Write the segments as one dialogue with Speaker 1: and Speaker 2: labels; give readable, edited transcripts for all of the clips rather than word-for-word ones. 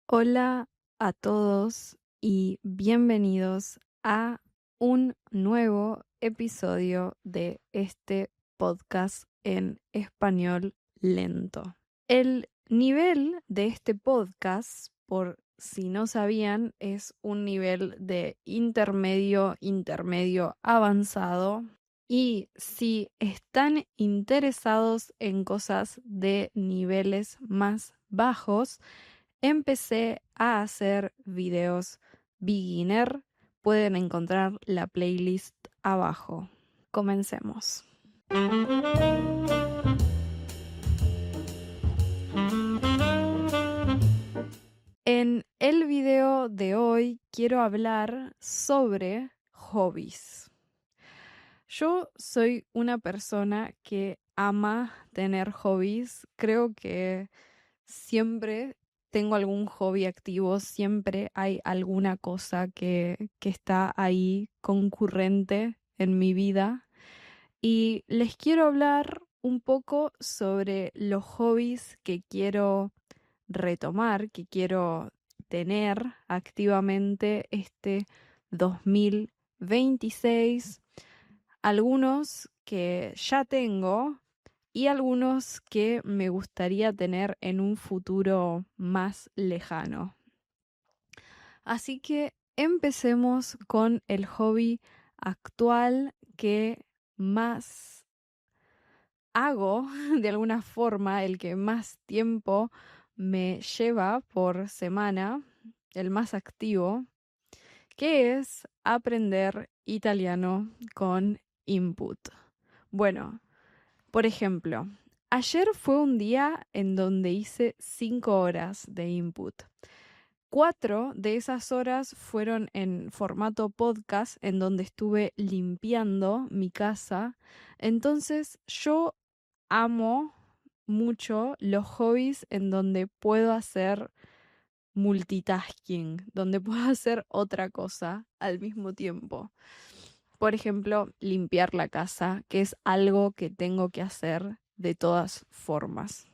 Speaker 1: Hola a todos y bienvenidos a un nuevo episodio de este podcast en español lento. El nivel de este podcast, por si no sabían, es un nivel de intermedio avanzado. Y si están interesados en cosas de niveles más bajos, empecé a hacer videos beginner. Pueden encontrar la playlist abajo. Comencemos. En el video de hoy quiero hablar sobre hobbies. Yo soy una persona que ama tener hobbies. Creo que siempre tengo algún hobby activo, siempre hay alguna cosa que está ahí concurrente en mi vida. Y les quiero hablar un poco sobre los hobbies que quiero retomar, que quiero tener activamente este 2026. Algunos que ya tengo y algunos que me gustaría tener en un futuro más lejano. Así que empecemos con el hobby actual que más hago, de alguna forma, el que más tiempo me lleva por semana, el más activo, que es aprender italiano con input. Bueno, por ejemplo, ayer fue un día en donde hice 5 horas de input. 4 de esas horas fueron en formato podcast, en donde estuve limpiando mi casa. Entonces yo amo mucho los hobbies en donde puedo hacer multitasking, donde puedo hacer otra cosa al mismo tiempo. Por ejemplo, limpiar la casa, que es algo que tengo que hacer de todas formas.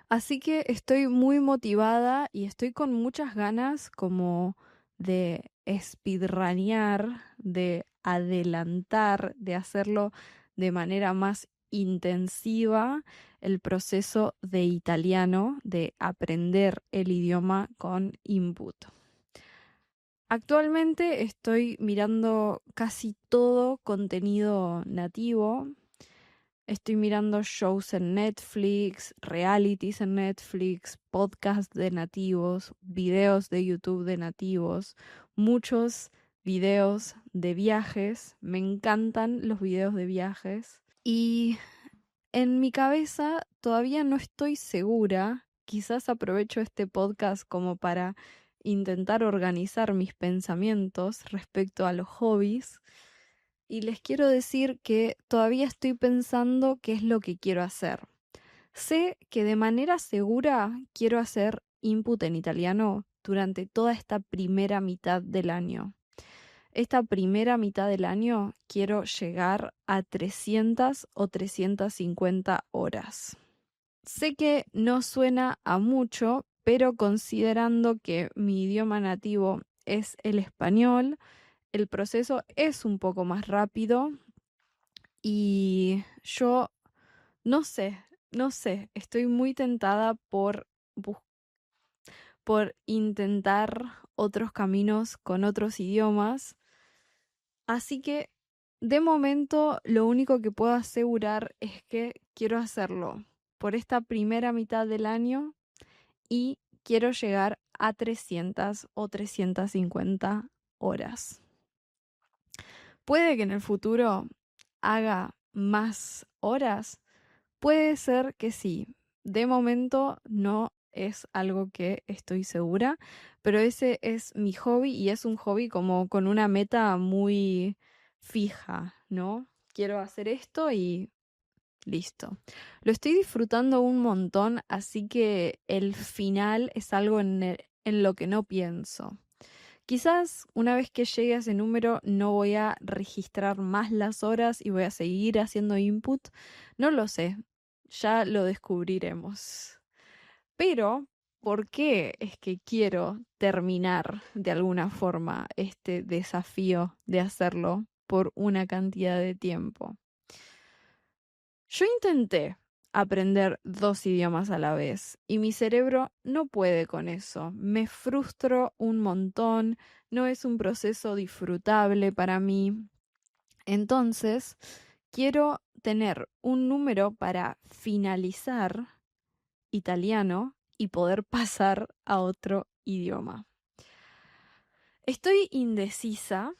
Speaker 1: Así que estoy muy motivada y estoy con muchas ganas como de speedrunear, de adelantar, de hacerlo de manera más intensiva el proceso de italiano, de aprender el idioma con input. Actualmente estoy mirando casi todo contenido nativo. Estoy mirando shows en Netflix, realities en Netflix, podcasts de nativos, videos de YouTube de nativos, muchos videos de viajes. Me encantan los videos de viajes. Y en mi cabeza todavía no estoy segura. Quizás aprovecho este podcast como para intentar organizar mis pensamientos respecto a los hobbies. Y les quiero decir que todavía estoy pensando qué es lo que quiero hacer. Sé que de manera segura quiero hacer input en italiano durante toda esta primera mitad del año. Esta primera mitad del año quiero llegar a 300 o 350 horas. Sé que no suena a mucho, pero considerando que mi idioma nativo es el español, el proceso es un poco más rápido y yo no sé, estoy muy tentada por intentar otros caminos con otros idiomas. Así que de momento lo único que puedo asegurar es que quiero hacerlo por esta primera mitad del año y quiero llegar a 300 o 350 horas. Puede que en el futuro haga más horas. Puede ser que sí. De momento no es algo que estoy segura, pero ese es mi hobby y es un hobby como con una meta muy fija, ¿no? Quiero hacer esto y listo. Lo estoy disfrutando un montón, así que el final es algo en lo que no pienso. Quizás una vez que llegue a ese número no voy a registrar más las horas y voy a seguir haciendo input. No lo sé, ya lo descubriremos. Pero por qué es que quiero terminar de alguna forma este desafío de hacerlo por una cantidad de tiempo. Yo intenté aprender 2 idiomas a la vez y mi cerebro no puede con eso. Me frustro un montón, no es un proceso disfrutable para mí. Entonces, quiero tener un número para finalizar italiano y poder pasar a otro idioma. Estoy indecisa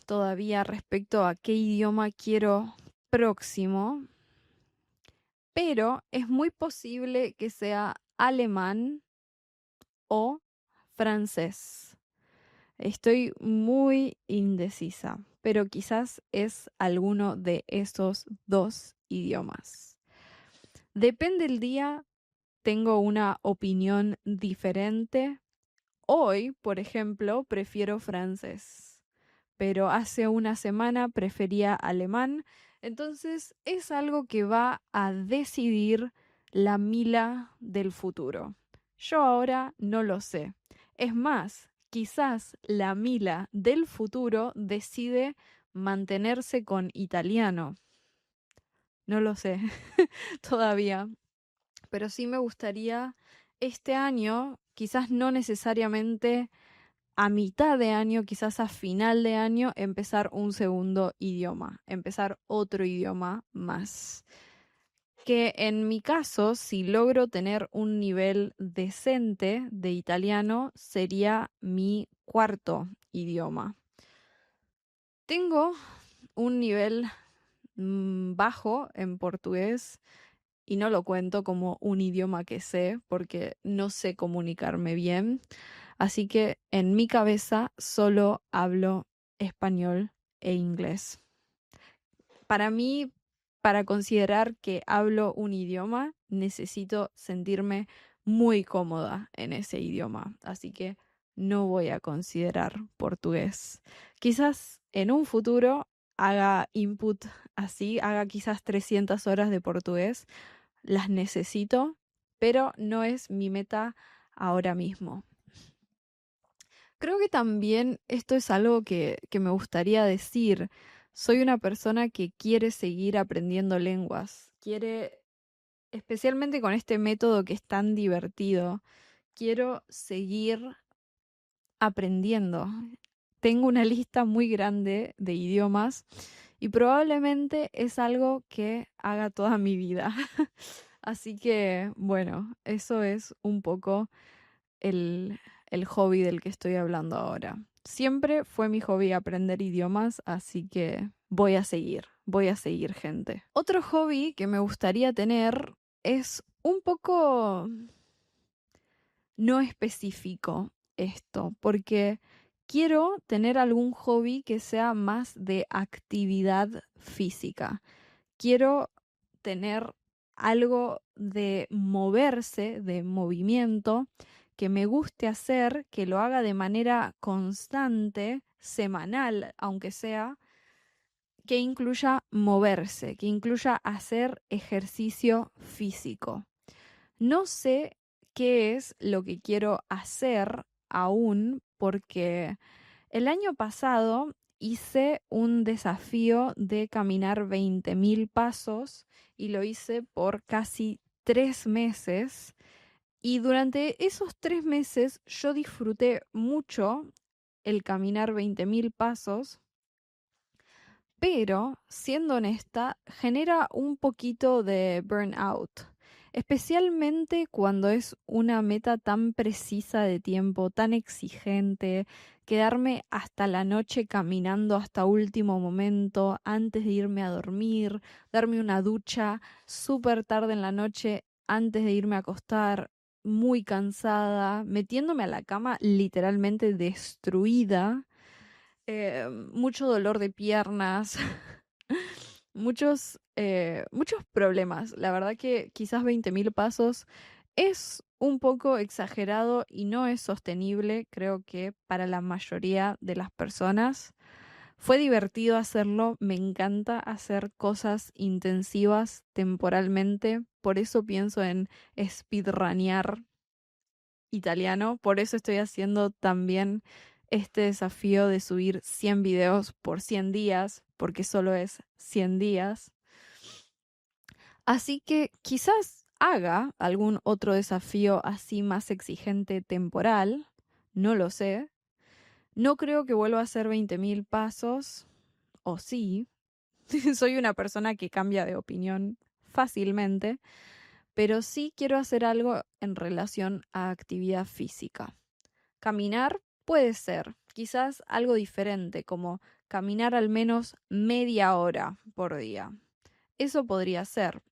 Speaker 1: todavía respecto a qué idioma quiero próximo, pero es muy posible que sea alemán o francés. Estoy muy indecisa, pero quizás es alguno de esos 2 idiomas. Depende del día, tengo una opinión diferente. Hoy, por ejemplo, prefiero francés, pero hace una semana prefería alemán. Entonces es algo que va a decidir la Mila del futuro. Yo ahora no lo sé. Es más, quizás la Mila del futuro decide mantenerse con italiano. No lo sé todavía, pero sí me gustaría este año, quizás no necesariamente a mitad de año, quizás a final de año, empezar un segundo idioma, empezar otro idioma más. Que en mi caso, si logro tener un nivel decente de italiano, sería mi 4.º idioma. Tengo un nivel bajo en portugués y no lo cuento como un idioma que sé porque no sé comunicarme bien. Así que en mi cabeza solo hablo español e inglés. Para mí, para considerar que hablo un idioma, necesito sentirme muy cómoda en ese idioma. Así que no voy a considerar portugués. Quizás en un futuro haga input así, haga quizás 300 horas de portugués. Las necesito, pero no es mi meta ahora mismo. Creo que también esto es algo que me gustaría decir. Soy una persona que quiere seguir aprendiendo lenguas. Quiere, especialmente con este método que es tan divertido, quiero seguir aprendiendo. Tengo una lista muy grande de idiomas y probablemente es algo que haga toda mi vida. Así que, bueno, eso es un poco el hobby del que estoy hablando ahora. Siempre fue mi hobby aprender idiomas, así que voy a seguir, gente. Otro hobby que me gustaría tener es un poco no específico esto, porque quiero tener algún hobby que sea más de actividad física. Quiero tener algo de moverse, de movimiento, que me guste hacer, que lo haga de manera constante, semanal, aunque sea, que incluya moverse, que incluya hacer ejercicio físico. No sé qué es lo que quiero hacer aún porque el año pasado hice un desafío de caminar 20.000 pasos y lo hice por casi 3 meses. Y durante esos 3 meses yo disfruté mucho el caminar 20.000 pasos, pero siendo honesta, genera un poquito de burnout, especialmente cuando es una meta tan precisa de tiempo, tan exigente, quedarme hasta la noche caminando hasta último momento antes de irme a dormir, darme una ducha súper tarde en la noche antes de irme a acostar, muy cansada, metiéndome a la cama literalmente destruida, mucho dolor de piernas, muchos problemas. La verdad que quizás 20.000 pasos es un poco exagerado y no es sostenible, creo que para la mayoría de las personas. Fue divertido hacerlo, me encanta hacer cosas intensivas temporalmente, por eso pienso en speedrunear italiano. Por eso estoy haciendo también este desafío de subir 100 videos por 100 días, porque solo es 100 días. Así que quizás haga algún otro desafío así más exigente temporal, no lo sé. No creo que vuelva a hacer 20.000 pasos, o sí. Soy una persona que cambia de opinión fácilmente, pero sí quiero hacer algo en relación a actividad física. Caminar puede ser, quizás algo diferente, como caminar al menos media hora por día. Eso podría ser.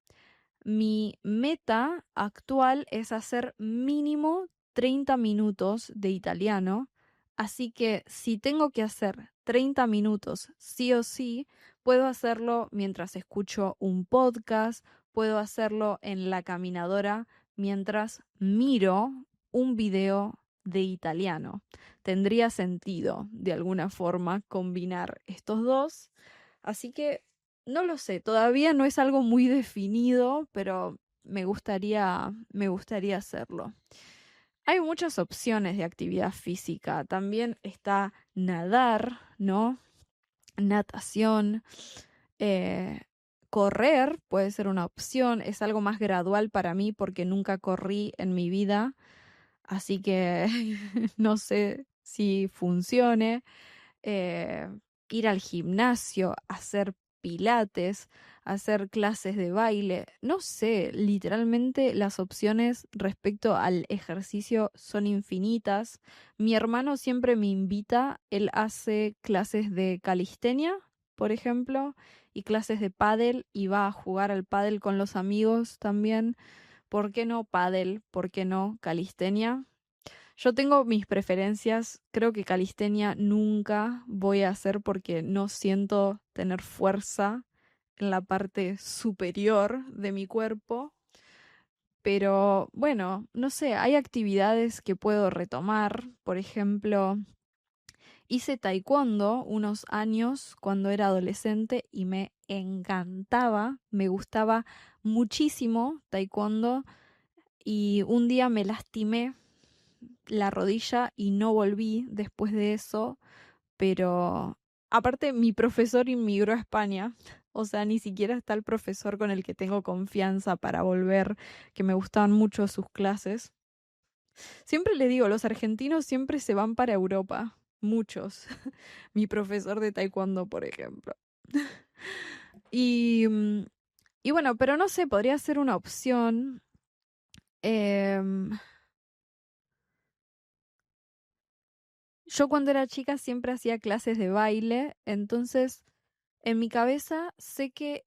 Speaker 1: Mi meta actual es hacer mínimo 30 minutos de italiano, así que si tengo que hacer 30 minutos sí o sí, puedo hacerlo mientras escucho un podcast, puedo hacerlo en la caminadora mientras miro un video de italiano. Tendría sentido, de alguna forma, combinar estos dos, así que no lo sé, todavía no es algo muy definido, pero me gustaría hacerlo. Hay muchas opciones de actividad física. También está nadar, ¿no? Natación. eh, Correr puede ser una opción. Es algo más gradual para mí porque nunca corrí en mi vida. Así que no sé si funcione. eh, Ir al gimnasio, hacer pilates, hacer clases de baile, no sé, literalmente las opciones respecto al ejercicio son infinitas. Mi hermano siempre me invita, él hace clases de calistenia, por ejemplo, y clases de pádel y va a jugar al pádel con los amigos también. ¿Por qué no pádel? ¿Por qué no calistenia? Yo tengo mis preferencias, creo que calistenia nunca voy a hacer porque no siento tener fuerza en la parte superior de mi cuerpo, pero bueno, no sé, hay actividades que puedo retomar, por ejemplo, hice taekwondo unos años cuando era adolescente y me encantaba, me gustaba muchísimo taekwondo y un día me lastimé la rodilla y no volví después de eso, pero aparte mi profesor inmigró a España, o sea, ni siquiera está el profesor con el que tengo confianza para volver, que me gustaban mucho sus clases. Siempre le digo, los argentinos siempre se van para Europa, muchos. Mi profesor de taekwondo, por ejemplo. Y, y bueno, pero no sé, podría ser una opción. Em, yo cuando era chica siempre hacía clases de baile, entonces en mi cabeza sé que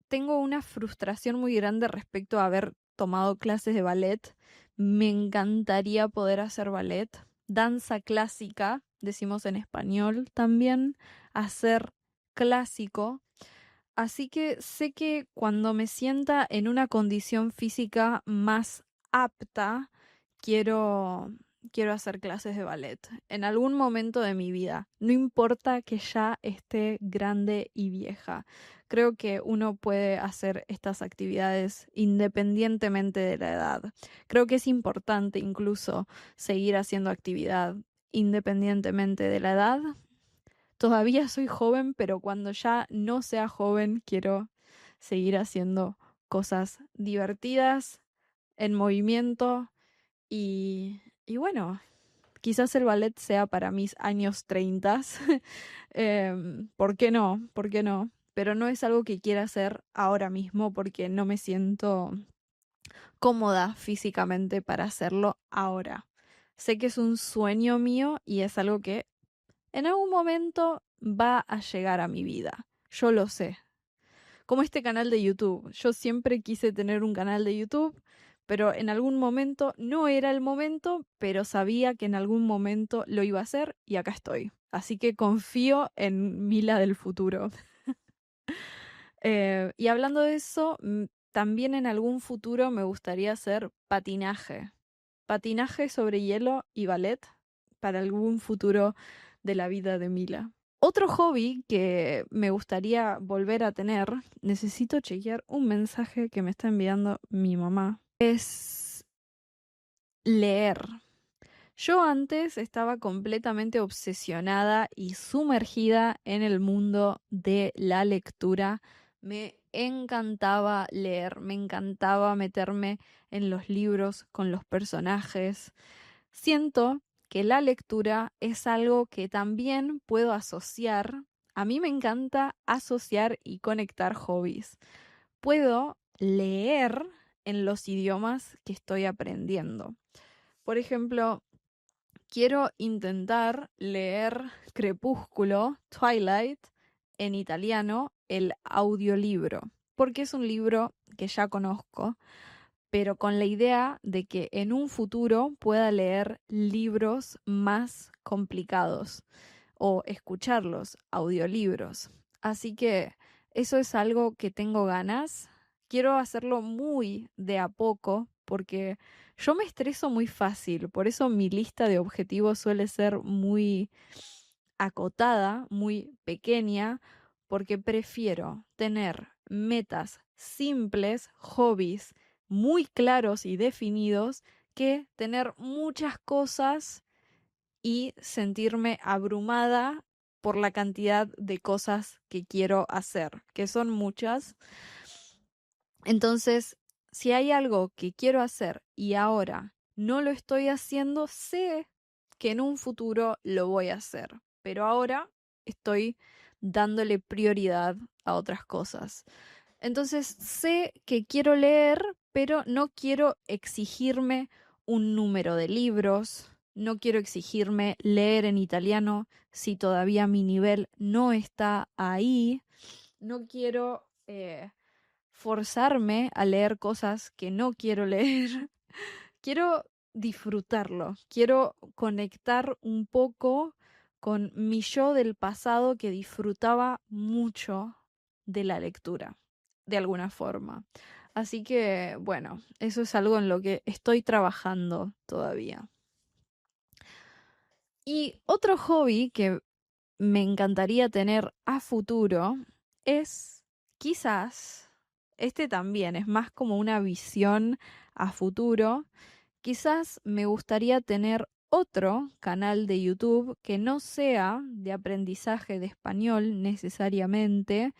Speaker 1: tengo una frustración muy grande respecto a haber tomado clases de ballet. Me encantaría poder hacer ballet. Danza clásica, decimos en español también, hacer clásico. Así que sé que cuando me sienta en una condición física más apta, quiero, quiero hacer clases de ballet en algún momento de mi vida. No importa que ya esté grande y vieja. Creo que uno puede hacer estas actividades independientemente de la edad. Creo que es importante incluso seguir haciendo actividad independientemente de la edad. Todavía soy joven, pero cuando ya no sea joven, quiero seguir haciendo cosas divertidas, en movimiento y bueno, quizás el ballet sea para mis años 30. ¿Por qué no? ¿Por qué no? Pero no es algo que quiera hacer ahora mismo porque no me siento cómoda físicamente para hacerlo ahora. Sé que es un sueño mío y es algo que en algún momento va a llegar a mi vida. Yo lo sé. Como este canal de YouTube. Yo siempre quise tener un canal de YouTube, pero en algún momento no era el momento, pero sabía que en algún momento lo iba a hacer y acá estoy. Así que confío en Mila del futuro. Y hablando de eso, también en algún futuro me gustaría hacer patinaje. Patinaje sobre hielo y ballet para algún futuro de la vida de Mila. Otro hobby que me gustaría volver a tener, necesito chequear un mensaje que me está enviando mi mamá, es leer. Yo antes estaba completamente obsesionada y sumergida en el mundo de la lectura. Me encantaba leer, me encantaba meterme en los libros con los personajes. Siento que la lectura es algo que también puedo asociar. A mí me encanta asociar y conectar hobbies. Puedo leer en los idiomas que estoy aprendiendo. Por ejemplo, quiero intentar leer Crepúsculo, Twilight, en italiano, el audiolibro, porque es un libro que ya conozco, pero con la idea de que en un futuro pueda leer libros más complicados o escucharlos, audiolibros. Así que eso es algo que tengo ganas. Quiero hacerlo muy de a poco porque yo me estreso muy fácil, por eso mi lista de objetivos suele ser muy acotada, muy pequeña, porque prefiero tener metas simples, hobbies muy claros y definidos, que tener muchas cosas y sentirme abrumada por la cantidad de cosas que quiero hacer, que son muchas. Entonces, si hay algo que quiero hacer y ahora no lo estoy haciendo, sé que en un futuro lo voy a hacer, pero ahora estoy dándole prioridad a otras cosas. Entonces, sé que quiero leer, pero no quiero exigirme un número de libros, no quiero exigirme leer en italiano si todavía mi nivel no está ahí, no quiero forzarme a leer cosas que no quiero leer. Quiero disfrutarlo, quiero conectar un poco con mi yo del pasado que disfrutaba mucho de la lectura, de alguna forma. Así que, bueno, eso es algo en lo que estoy trabajando todavía. Y otro hobby que me encantaría tener a futuro es quizás, este también es más como una visión a futuro, quizás me gustaría tener otro canal de YouTube que no sea de aprendizaje de español necesariamente.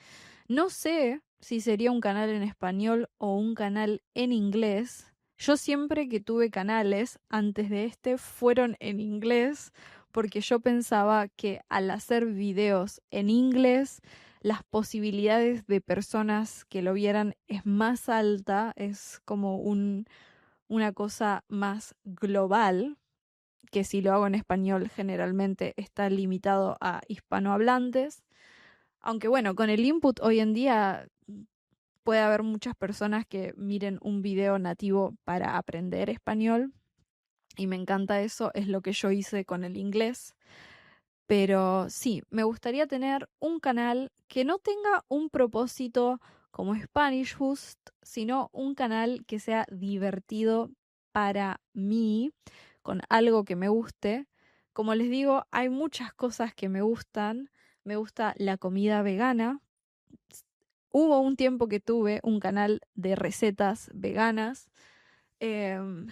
Speaker 1: No sé si sería un canal en español o un canal en inglés. Yo siempre que tuve canales antes de este fueron en inglés porque yo pensaba que al hacer videos en inglés las posibilidades de personas que lo vieran es más alta, es como una cosa más global, que si lo hago en español generalmente está limitado a hispanohablantes. Aunque bueno, con el input hoy en día puede haber muchas personas que miren un video nativo para aprender español y me encanta eso, es lo que yo hice con el inglés. Pero sí, me gustaría tener un canal que no tenga un propósito como Spanish Host, sino un canal que sea divertido para mí, con algo que me guste. Como les digo, hay muchas cosas que me gustan. Me gusta la comida vegana. Hubo un tiempo que tuve un canal de recetas veganas. Em,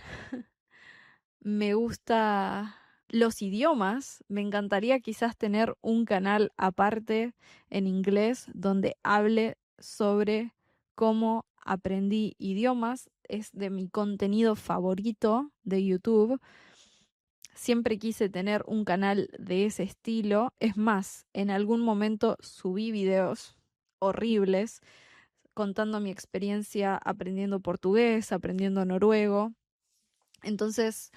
Speaker 1: Me gusta los idiomas. Me encantaría quizás tener un canal aparte en inglés donde hable sobre cómo aprendí idiomas. Es de mi contenido favorito de YouTube. Siempre quise tener un canal de ese estilo. Es más, en algún momento subí videos horribles contando mi experiencia aprendiendo portugués, aprendiendo noruego. Entonces,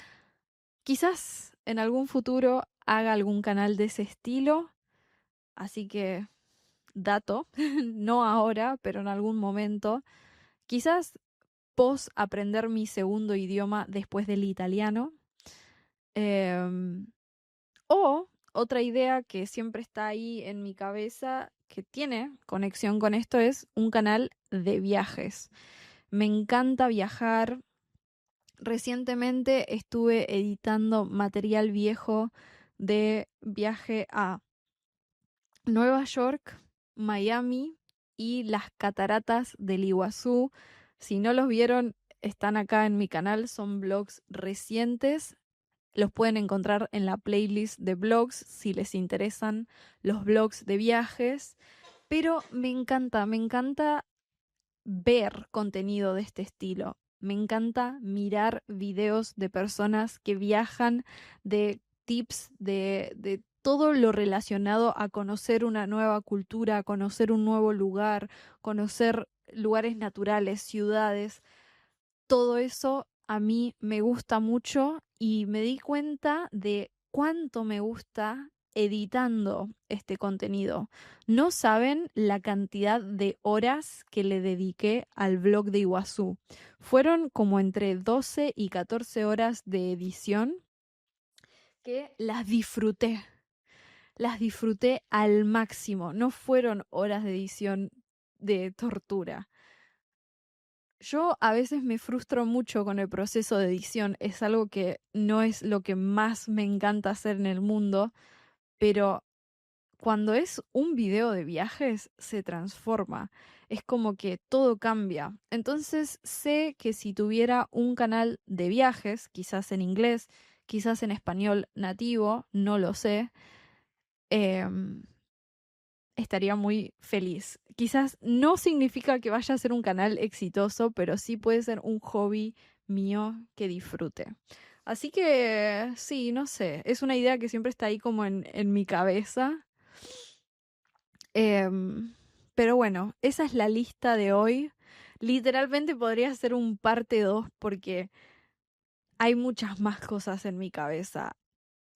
Speaker 1: quizás en algún futuro haga algún canal de ese estilo, así que dato, no ahora, pero en algún momento. Quizás pos aprender mi segundo idioma después del italiano. Em, o otra idea que siempre está ahí en mi cabeza, que tiene conexión con esto, es un canal de viajes. Me encanta viajar. Recientemente estuve editando material viejo de viaje a Nueva York, Miami y las cataratas del Iguazú. Si no los vieron, están acá en mi canal son blogs recientes. Los pueden encontrar en la playlist de blogs si les interesan los blogs de viajes. Pero me encanta ver contenido de este estilo. Me encanta mirar videos de personas que viajan, de tips, de todo lo relacionado a conocer una nueva cultura, a conocer un nuevo lugar, conocer lugares naturales, ciudades. Todo eso a mí me gusta mucho y me di cuenta de cuánto me gusta editando este contenido. No saben la cantidad de horas que le dediqué al blog de Iguazú. Fueron como entre 12 y 14 horas de edición que las disfruté. Las disfruté al máximo. No fueron horas de edición de tortura. Yo a veces me frustro mucho con el proceso de edición. Es algo que no es lo que más me encanta hacer en el mundo, pero cuando es un video de viajes se transforma. Es como que todo cambia. Entonces sé que si tuviera un canal de viajes, quizás en inglés, quizás en español nativo, no lo sé, em, estaría muy feliz. Quizás no significa que vaya a ser un canal exitoso, pero sí puede ser un hobby mío que disfrute. Así que sí, no sé, es una idea que siempre está ahí como en mi cabeza. Pero bueno, esa es la lista de hoy. Literalmente podría ser un parte 2 porque hay muchas más cosas en mi cabeza.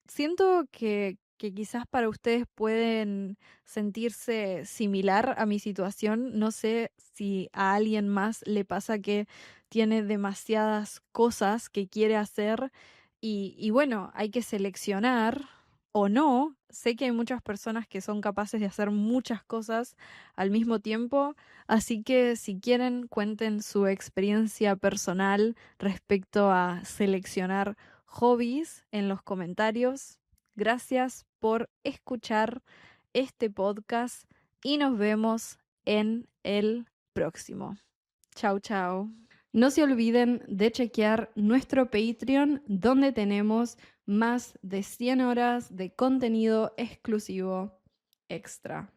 Speaker 1: Siento que quizás para ustedes pueden sentirse similar a mi situación. No sé si a alguien más le pasa que tiene demasiadas cosas que quiere hacer y bueno, hay que seleccionar o no. Sé que hay muchas personas que son capaces de hacer muchas cosas al mismo tiempo, así que si quieren cuenten su experiencia personal respecto a seleccionar hobbies en los comentarios. Gracias por escuchar este podcast y nos vemos en el próximo. Chau, chau. No se olviden de chequear nuestro Patreon, donde tenemos más de 100 horas de contenido exclusivo extra.